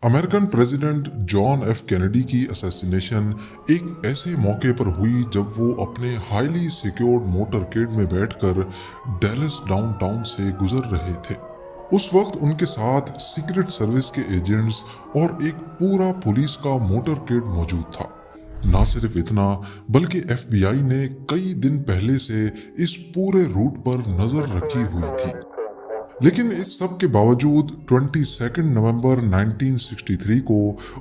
American president John F Kennedy की assassination एक ऐसे मौके पर हुई जब वो अपने हाईली सिक्योर्ड मोटरकेड में बैठकर डैलस डाउनटाउन से गुजर रहे थे। उस वक्त उनके साथ सीक्रेट सर्विस के एजेंट्स और एक पूरा पुलिस का मोटरकेड मौजूद था। ना सिर्फ इतना, बल्कि एफबीआई ने कई दिन पहले से इस पूरे रूट पर नजर रखी हुई थी। लेकिन इस सब के बावजूद 22 नवंबर 1963 को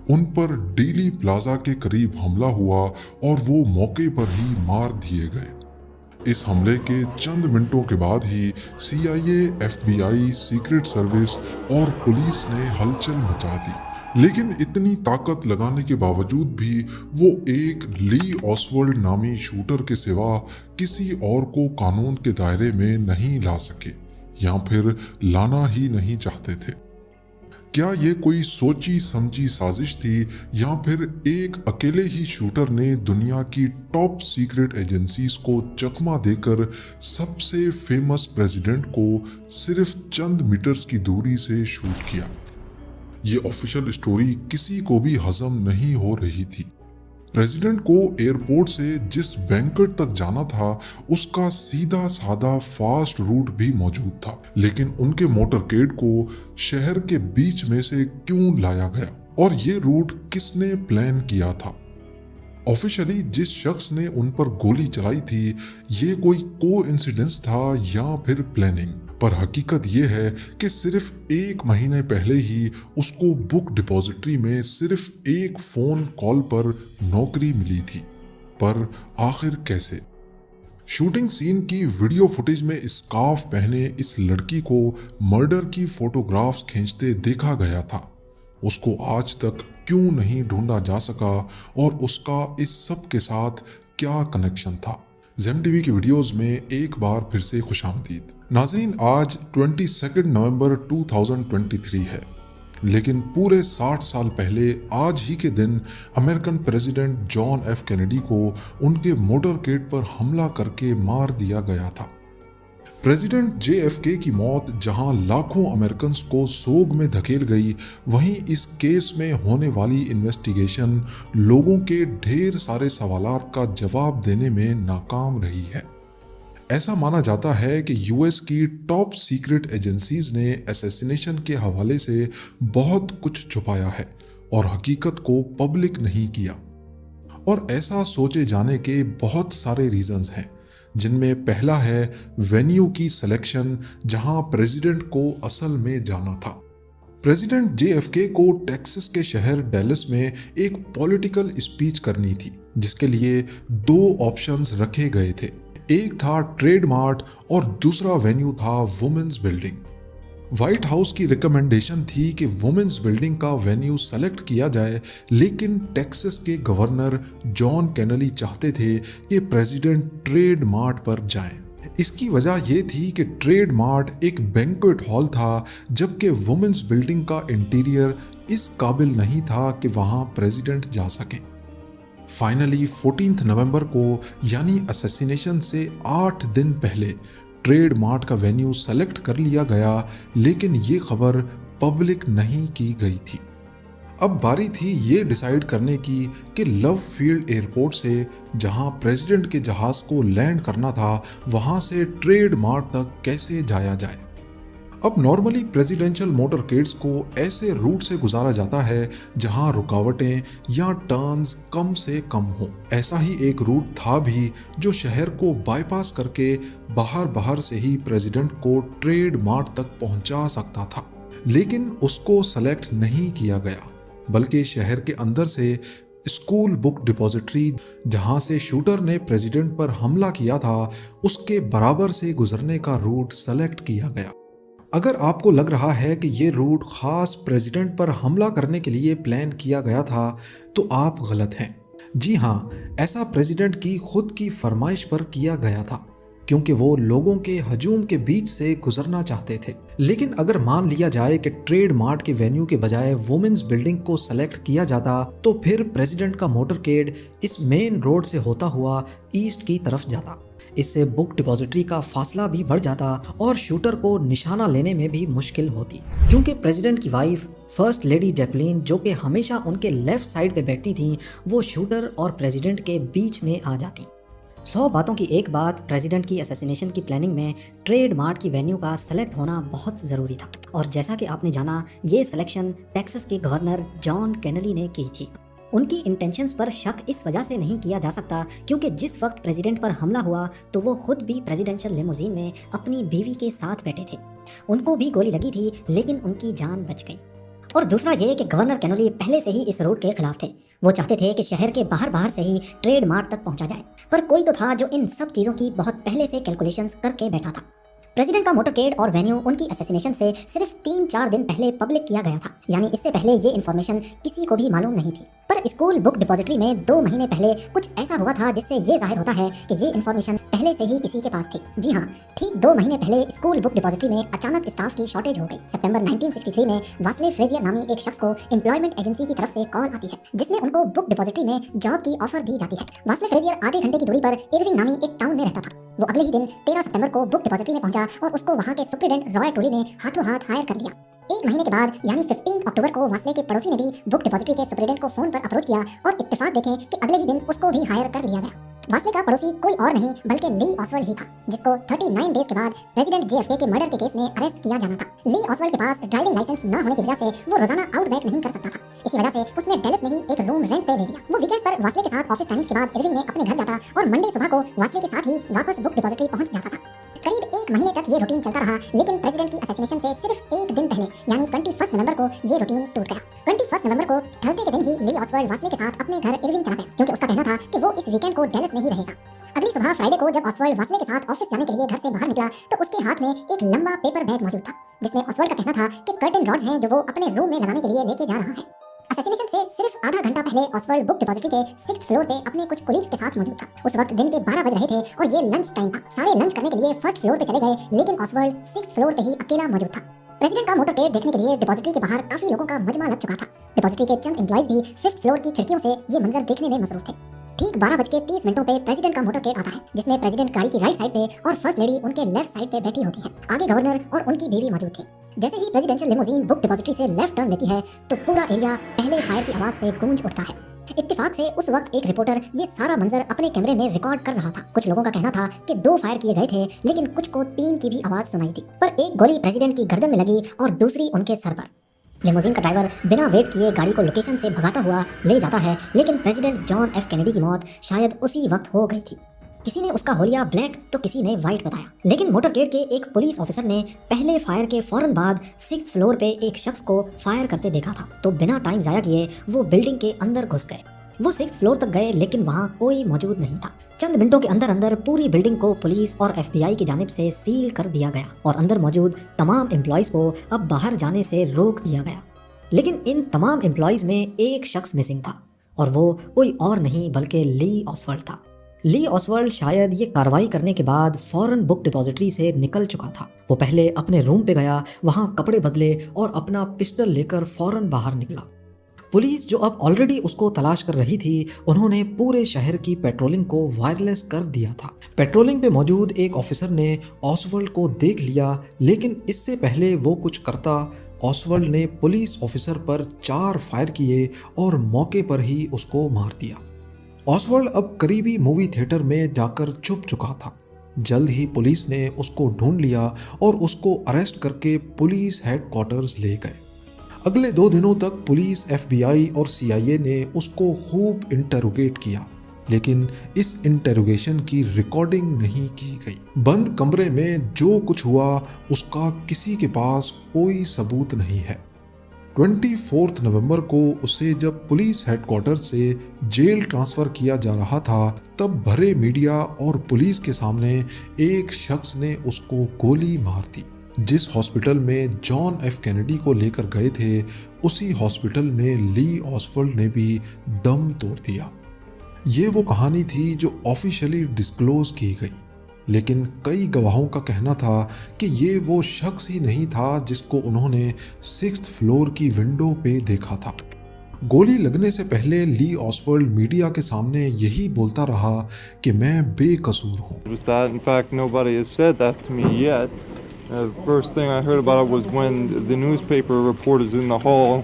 उन पर डीली प्लाजा के करीब हमला हुआ और वो मौके पर ही मार दिए गए। इस हमले के चंद मिनटों के बाद ही सीआईए, एफबीआई, सीक्रेट सर्विस और पुलिस ने हलचल मचा दी। लेकिन इतनी ताकत लगाने के बावजूद भी वो एक ली ऑसवर्ल्ड नामी शूटर के सिवा किसी और को कानून के दायरे में नहीं ला सके, या फिर लाना ही नहीं चाहते थे। क्या ये कोई सोची समझी साजिश थी, या फिर एक अकेले ही शूटर ने दुनिया की टॉप सीक्रेट एजेंसीज को चकमा देकर सबसे फेमस प्रेसिडेंट को सिर्फ चंद मीटर्स की दूरी से शूट किया? ये ऑफिशियल स्टोरी किसी को भी हजम नहीं हो रही थी। प्रेसिडेंट को एयरपोर्ट से जिस बैंक्वेट तक जाना था उसका सीधा साधा फास्ट रूट भी मौजूद था, लेकिन उनके मोटरकेड को शहर के बीच में से क्यों लाया गया और ये रूट किसने प्लान किया था? ऑफिशियली जिस शख्स ने उन पर गोली चलाई थी, ये कोई कोइंसिडेंस था या फिर प्लानिंग? पर हकीकत ये है कि सिर्फ एक महीने पहले ही उसको बुक डिपॉजिटरी में सिर्फ एक फोन कॉल पर नौकरी मिली थी। पर आखिर कैसे? शूटिंग सीन की वीडियो फुटेज में स्कार्फ पहने इस लड़की को मर्डर की फोटोग्राफ्स खींचते देखा गया था। उसको आज तक क्यों नहीं ढूंढा जा सका और उसका इस सब के साथ क्या कनेक्शन था? जेम टीवी की वीडियोस में एक बार फिर से खुशामदीद। नाज़रीन, आज 22 नवंबर 2023 है, लेकिन पूरे 60 साल पहले आज ही के दिन American president John F Kennedy को उनके मोटरकेड पर हमला करके मार दिया गया था। प्रेसिडेंट JFK की मौत जहां लाखों अमेरिकन्स को सोग में धकेल गई, वहीं इस केस में होने वाली इन्वेस्टिगेशन लोगों के ढेर सारे सवालात का जवाब देने में नाकाम रही है। ऐसा माना जाता है कि यूएस की टॉप सीक्रेट एजेंसीज ने असैसिनेशन के हवाले से बहुत कुछ छुपाया है और हकीकत को पब्लिक नहीं किया। और ऐसा सोचे जाने के बहुत सारे रीजंस हैं, जिनमें पहला है वेन्यू की सिलेक्शन, जहां प्रेसिडेंट को असल में जाना था। प्रेसिडेंट JFK को टेक्सास के शहर डैलस में एक पॉलिटिकल स्पीच करनी थी, जिसके लिए दो ऑप्शंस रखे गए थे। एक था ट्रेड मार्ट और दूसरा वेन्यू था वुमेन्स बिल्डिंग। व्हाइट हाउस की रिकमेंडेशन थी कि वुमेन्स बिल्डिंग का वेन्यू सेलेक्ट किया जाए, लेकिन टेक्सास के गवर्नर जॉन केनेडी चाहते थे कि प्रेसिडेंट ट्रेड मार्ट पर जाएं। इसकी वजह यह थी कि ट्रेड मार्ट एक बैंक्वेट हॉल था, जबकि वुमेन्स बिल्डिंग का इंटीरियर इस काबिल नहीं था कि वहां प्रेसिडेंट जा सके। फाइनली 14 नवंबर को, यानी असैसिनेशन से 8 दिन पहले, ट्रेड मार्ट का वेन्यू सेलेक्ट कर लिया गया, लेकिन ये खबर पब्लिक नहीं की गई थी। अब बारी थी ये डिसाइड करने की कि लव फील्ड एयरपोर्ट से, जहां प्रेसिडेंट के जहाज को लैंड करना था, वहां से ट्रेड मार्ट तक कैसे जाया जाए। अब नॉर्मली प्रेसिडेंशियल मोटरकेड्स को ऐसे रूट से गुजारा जाता है जहां रुकावटें या टर्न्स कम से कम हो। ऐसा ही एक रूट था भी जो शहर को बाईपास करके बाहर से ही प्रेसिडेंट को ट्रेड मार्ट तक पहुंचा सकता था, लेकिन उसको सेलेक्ट नहीं किया गया, बल्कि शहर के अंदर से स्कूल बुक डिपॉजिटरी, जहां से शूटर ने प्रेसिडेंट पर हमला किया था, उसके बराबर से गुजरने का रूट सेलेक्ट किया गया। अगर आपको लग रहा है कि ये रूट खास प्रेसिडेंट पर हमला करने के लिए प्लान किया गया था, तो आप गलत हैं। जी हाँ, ऐसा प्रेसिडेंट की खुद की फरमाइश पर किया गया था, क्योंकि वो लोगों के हजूम के बीच से गुजरना चाहते थे। लेकिन अगर मान लिया जाए कि ट्रेड मार्ट के वेन्यू के बजाय वुमेन्स बिल्डिंग को सेलेक्ट किया जाता, तो फिर प्रेसिडेंट का मोटरकेड इस मेन रोड से होता हुआ ईस्ट की तरफ जाता। इससे बुक डिपॉजिटरी का फासला भी बढ़ जाता और शूटर को निशाना लेने में भी मुश्किल होती, क्योंकि प्रेसिडेंट की वाइफ फर्स्ट लेडी जैकलीन, जो कि हमेशा उनके लेफ्ट साइड पे बैठती थी, वो शूटर और प्रेसिडेंट के बीच में आ जाती। 100 बातों की एक बात, प्रेसिडेंट की असैसिनेशन की प्लानिंग में ट्रेड मार्ट की वेन्यू का सेलेक्ट होना बहुत ज़रूरी था। और जैसा कि आपने जाना, ये सिलेक्शन टेक्सास के गवर्नर जॉन केनेडी ने की थी। उनकी इंटेंशंस पर शक इस वजह से नहीं किया जा सकता क्योंकि जिस वक्त प्रेसिडेंट पर हमला हुआ तो वो खुद भी प्रेसिडेंशियल लिमोजीन में अपनी बीवी के साथ बैठे थे। उनको भी गोली लगी थी लेकिन उनकी जान बच गई। और दूसरा ये कि गवर्नर केनेडी पहले से ही इस रूट के खिलाफ थे। वो चाहते थे कि शहर के बाहर से ही ट्रेड मार्ट तक पहुंचा जाए, पर कोई तो था जो इन सब चीज़ों की बहुत पहले से कैलकुलेशंस करके बैठा था। प्रेसिडेंट का मोटरकेड और वेन्यू उनकी असैसिनेशन से सिर्फ 3-4 दिन पहले पब्लिक किया गया था, यानी इससे पहले ये इन्फॉर्मेशन किसी को भी मालूम नहीं थी। पर स्कूल बुक डिपॉजिटरी में 2 महीने पहले कुछ ऐसा हुआ था जिससे ये जाहिर होता है कि ये इन्फॉर्मेशन पहले से ही किसी के पास थी। जी हाँ, ठीक 2 महीने पहले स्कूल बुक डिपॉजिटरी में अचानक स्टाफ की शॉर्टेज हो गई। सितंबर 1963 में वास्ले फ्रेजियर नामी एक शख्स को एम्प्लॉयमेंट एजेंसी की तरफ से कॉल आती है जिसमें उनको बुक डिपॉजिटरी में जॉब की ऑफर दी जाती है। वास्ले फ्रेजियर आधे घंटे की दूरी पर इरविंग नामी एक टाउन में रहता था। वो अगले ही दिन 13 सितंबर को बुक डिपॉजिटरी में पहुंचा और उसको वहां के सुप्रिटेंडेंट रॉय टोली ने हाथों हाथ हायर कर लिया। 1 महीने के बाद यानी 15 अक्टूबर को वास्ले के पड़ोसी ने भी बुक डिपॉजिटरी के सुप्रिटेंडेंट को फोन पर अप्रोच किया और इत्तेफाक देखें कि अगले ही दिन उसको भी हायर कर लिया गया। वास्ले का पड़ोसी कोई और नहीं बल्कि ली ऑसवर्ल्ड ही था, जिसको 39 डेज के बाद प्रेसिडेंट JFK के मर्डर के केस में अरेस्ट किया जाना था। ली ऑसवर्ल्ड के पास ड्राइविंग लाइसेंस न होने की वजह से वो रोजाना आउटबैक नहीं कर सकता था। इसी वजह से उसने डेलस में ही एक रूम रेंट पे ले लिया। वो वीकेंड्स पर वास्ले के साथ ऑफिस टाइमिंग्स के बाद इरविंग में अपने घर जाता और मंडे सुबह को वास्ले के साथ ही वापस बुक डिपॉजिटरी पहुंच जाता था। करीब 1 महीने तक ये रूटीन चलता रहा, लेकिन प्रेसिडेंट की असैसिनेशन से सिर्फ 1 दिन पहले यानी 21 नवंबर को ये रूटीन टूट गया। 21 नवंबर को थर्सडे के दिन ही ली ऑसवर्ल्ड वास्ले के साथ अपने घर इरविंग चला गया, क्योंकि उसका कहना था कि वो इस वीकेंड को डेलस में ही रहेगा। अगली सुबह फ्राइडे को जब ऑसवर्ल्ड वास्ले के साथ ऑफिस जाने के लिए घर से बाहर निकला तो उसके हाथ में एक लंबा पेपर बैग मौजूद था, जिसमें ऑसवर्ल्ड का कहना था कि कर्टन रॉड्स हैं जो वो अपने रूम में लगाने के लिए लेके जा रहा है। असैसिनेशन से सिर्फ आधा घंटा पहले ऑसवर्ल्ड बुक डिपॉजिटरी के 6th फ्लोर पे अपने कुछ कोलीग्स के साथ मौजूद था। उस वक्त दिन के 12 बज रहे थे और ये लंच टाइम था। सारे लंच करने के लिए 1st फ्लोर पे चले गए, लेकिन ऑसवर्ल्ड 6th फ्लोर पे ही अकेला मौजूद था। प्रेसिडेंट का मोटरकेड देखने के लिए डिपॉजिटरी के बाहर काफी लोगों का मजमा लग चुका था। डिपॉजिटरी के चंद एम्प्लॉइज भी 5th फ्लोर की खिड़कियों से ये मंजर देखने में मसरूफ थे। ठीक 12:30 पे प्रेसिडेंट का मोटरकेड आता है, जिसमें प्रेसिडेंट गाड़ी की राइट साइड पे और फर्स्ट लेडी उनके लेफ्ट साइड पे बैठी होती है। आगे गवर्नर और उनकी बीवी मौजूद थी। जैसे ही प्रेसिडेंशियल लिमोजीन बुक डिपॉजिटरी से लेफ्ट टर्न लेती है तो पूरा एरिया पहले फायर की आवाज से गूंज उठता है। इत्तेफाक से उस वक्त एक रिपोर्टर ये सारा मंजर अपने कैमरे में रिकॉर्ड कर रहा था। कुछ लोगों का कहना था कि 2 फायर किए गए थे, लेकिन कुछ को 3 की भी आवाज सुनाई थी, पर एक गोली प्रेसिडेंट की गर्दन में लगी और दूसरी उनके सर पर। लिमोजीन का ड्राइवर बिना वेट किए गाड़ी को लोकेशन से भगाता हुआ ले जाता है, लेकिन प्रेसिडेंट जॉन F कैनेडी की मौत शायद उसी वक्त हो गई थी। किसी ने उसका होलिया ब्लैक तो किसी ने वाइट बताया, लेकिन मोटरकेड के एक पुलिस ऑफिसर ने पहले फायर के फौरन बाद 6th फ्लोर पे एक शख्स को फायर करते देखा था, तो बिना टाइम जाया किए वो बिल्डिंग के अंदर घुस गए। वो 6th फ्लोर तक गए, लेकिन वहाँ कोई मौजूद नहीं था। चंद मिनटों के अंदर अंदर पूरी बिल्डिंग को पुलिस और FBI की जानिब से सील कर दिया गया और अंदर मौजूद तमाम एम्प्लॉयज को अब बाहर जाने से रोक दिया गया। लेकिन इन तमाम एम्प्लॉयज में एक शख्स मिसिंग था और वो कोई और नहीं बल्कि ली ऑसवर्ल्ड था। ली ऑसवर्ल्ड शायद ये कार्रवाई करने के बाद फौरन बुक डिपॉजिटरी से निकल चुका था। वो पहले अपने रूम पे गया, वहाँ कपड़े बदले और अपना पिस्टल लेकर फौरन बाहर निकला। पुलिस जो अब ऑलरेडी उसको तलाश कर रही थी, उन्होंने पूरे शहर की पेट्रोलिंग को वायरलेस कर दिया था। पेट्रोलिंग पे मौजूद एक ऑफिसर ने ऑसवर्ल्ड को देख लिया, लेकिन इससे पहले वो कुछ करता, ऑसवर्ल्ड ने पुलिस ऑफिसर पर 4 फायर किए और मौके पर ही उसको मार दिया। ऑसवर्ल्ड अब करीबी मूवी थिएटर में जाकर छुप चुका था। जल्द ही पुलिस ने उसको ढूंढ लिया और उसको अरेस्ट करके पुलिस हेडक्वार्टर्स ले गए। अगले 2 दिनों तक पुलिस, FBI और CIA ने उसको खूब इंटरोगेट किया, लेकिन इस इंटरोगेशन की रिकॉर्डिंग नहीं की गई। बंद कमरे में जो कुछ हुआ उसका किसी के पास कोई सबूत नहीं है। 24 नवंबर को उसे जब पुलिस हेडक्वार्टर से जेल ट्रांसफ़र किया जा रहा था, तब भरे मीडिया और पुलिस के सामने एक शख्स ने उसको गोली मार दी। जिस हॉस्पिटल में जॉन F कैनेडी को लेकर गए थे, उसी हॉस्पिटल में ली ऑसवर्ल्ड ने भी दम तोड़ दिया। ये वो कहानी थी जो ऑफिशियली डिस्क्लोज की गई, लेकिन कई गवाहों का कहना था कि ये वो शख्स ही नहीं था जिसको उन्होंने 6th फ्लोर की विंडो पे देखा था। गोली लगने से पहले ली ऑसवर्ल्ड मीडिया के सामने यही बोलता रहा कि मैं बेकसूर हूँ। Was that. In fact, nobody has said that to me yet. First thing I heard about it was when the newspaper reporters in the hall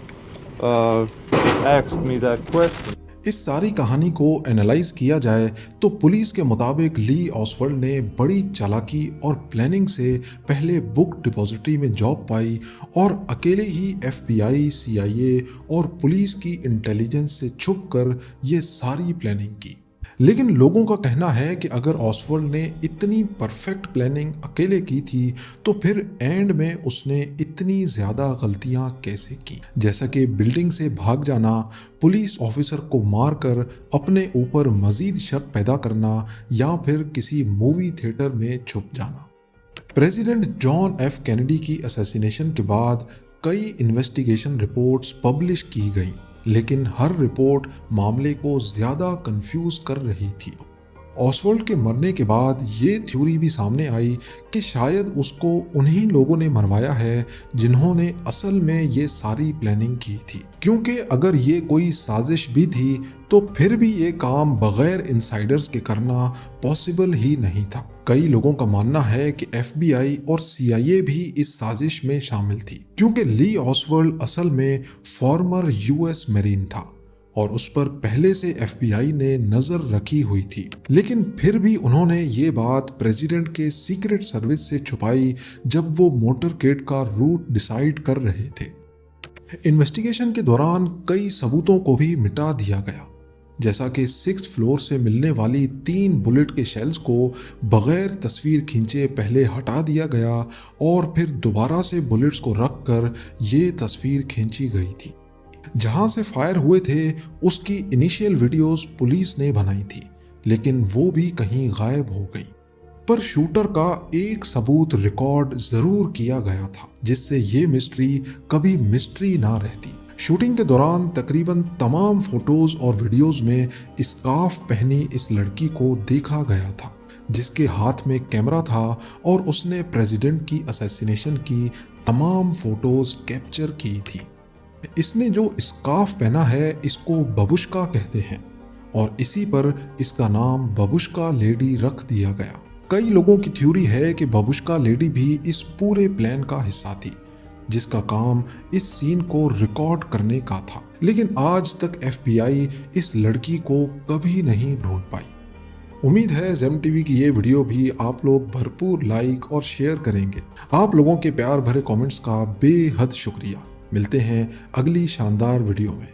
asked me that question. इस सारी कहानी को एनालाइज किया जाए तो पुलिस के मुताबिक ली Oswald ने बड़ी चालाकी और प्लानिंग से पहले बुक डिपॉजिटरी में जॉब पाई और अकेले ही FBI, CIA और पुलिस की इंटेलिजेंस से छुपकर ये सारी प्लानिंग की। लेकिन लोगों का कहना है कि अगर ऑसवर्ल्ड ने इतनी परफेक्ट प्लानिंग अकेले की थी तो फिर एंड में उसने इतनी ज़्यादा गलतियां कैसे की, जैसा कि बिल्डिंग से भाग जाना, पुलिस ऑफिसर को मारकर अपने ऊपर मजीद शक पैदा करना या फिर किसी मूवी थिएटर में छुप जाना। प्रेसिडेंट जॉन एफ कैनेडी की असैसिनेशन के बाद कई इन्वेस्टिगेशन रिपोर्ट्स पब्लिश की गई, लेकिन हर रिपोर्ट मामले को ज़्यादा कंफ्यूज कर रही थी। ऑसवर्ल्ड के मरने के बाद ये थ्योरी भी सामने आई कि शायद उसको उन्हीं लोगों ने मरवाया है जिन्होंने असल में ये सारी प्लानिंग की थी, क्योंकि अगर ये कोई साजिश भी थी तो फिर भी ये काम बगैर इनसाइडर्स के करना पॉसिबल ही नहीं था। कई लोगों का मानना है कि FBI और CIA भी इस साजिश में शामिल थी, क्योंकि ली ऑसवर्ल्ड असल में फॉर्मर US मरीन था और उस पर पहले से FBI ने नज़र रखी हुई थी। लेकिन फिर भी उन्होंने ये बात प्रेसिडेंट के सीक्रेट सर्विस से छुपाई जब वो मोटरकेड का रूट डिसाइड कर रहे थे। इन्वेस्टिगेशन के दौरान कई सबूतों को भी मिटा दिया गया, जैसा कि 6th फ्लोर से मिलने वाली 3 बुलेट के शेल्स को बगैर तस्वीर खींचे पहले हटा दिया गया और फिर दोबारा से बुलेट्स को रख कर ये तस्वीर खींची गई थी। जहां से फायर हुए थे उसकी इनिशियल वीडियोस पुलिस ने बनाई थी, लेकिन वो भी कहीं गायब हो गई। पर शूटर का एक सबूत रिकॉर्ड जरूर किया गया था, जिससे ये मिस्ट्री कभी मिस्ट्री ना रहती। शूटिंग के दौरान तकरीबन तमाम फोटोज और वीडियोस में स्कार्फ पहनी इस लड़की को देखा गया था, जिसके हाथ में कैमरा था और उसने प्रेसिडेंट की असैसिनेशन की तमाम फोटोज कैप्चर की थी। इसने जो स्कार्फ पहना है इसको बबुश्का कहते हैं और इसी पर इसका नाम बबुश्का लेडी रख दिया गया। कई लोगों की थ्योरी है कि बबुश्का लेडी भी इस पूरे प्लान का हिस्सा थी, जिसका काम इस सीन को रिकॉर्ड करने का था, लेकिन आज तक FBI इस लड़की को कभी नहीं ढूंढ पाई। उम्मीद है जेम टीवी की ये वीडियो भी आप लोग भरपूर लाइक और शेयर करेंगे। आप लोगों के प्यार भरे कमेंट्स का बेहद शुक्रिया। मिलते हैं अगली शानदार वीडियो में।